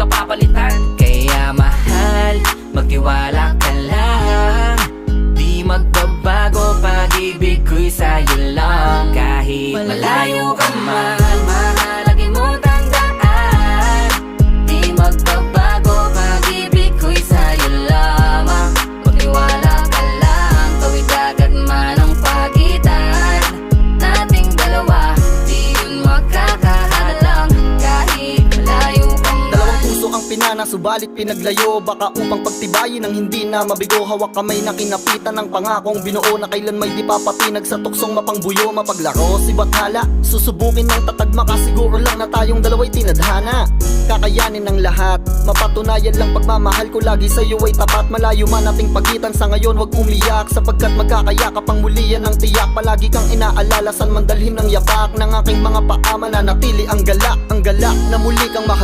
mapapalitan. Kaya mahal, magtiwala ka lang. Di magbabago, pag-ibig ko'y sa'yo lang. Kahit malayo ka man, mahalagin mo tandaan. Di magbabago, pag-ibig ko'y sa'yo lamang. Magtiwala ka lang, tawid agad man ang pagitan nating dalawa, di yun magkakahalang. Kahit malayo ka man. Dalawang puso ang pinana, subalit pinaglayo. Baka upang pagtibayin ang hindi na mabigo. Hawak kamay na kinapitan ng pangakong binuo, na kailan may di papatinag sa tuksong mapangbuyo. Mapaglaro si Bathala, susubukin ng tatag, makasiguro lang na tayong dalawa'y tinadhana. Kakayanin ng lahat, mapatunayan lang pagmamahal ko lagi sa'yo ay tapat. Malayo man ating pagitan sa ngayon, wag umiyak, sapagkat magkakayakap ang muli yan ang tiyak. Palagi kang inaalala, san man dalhin ng yapak ng aking mga paa, mananatili ang galak na muli kang mahal.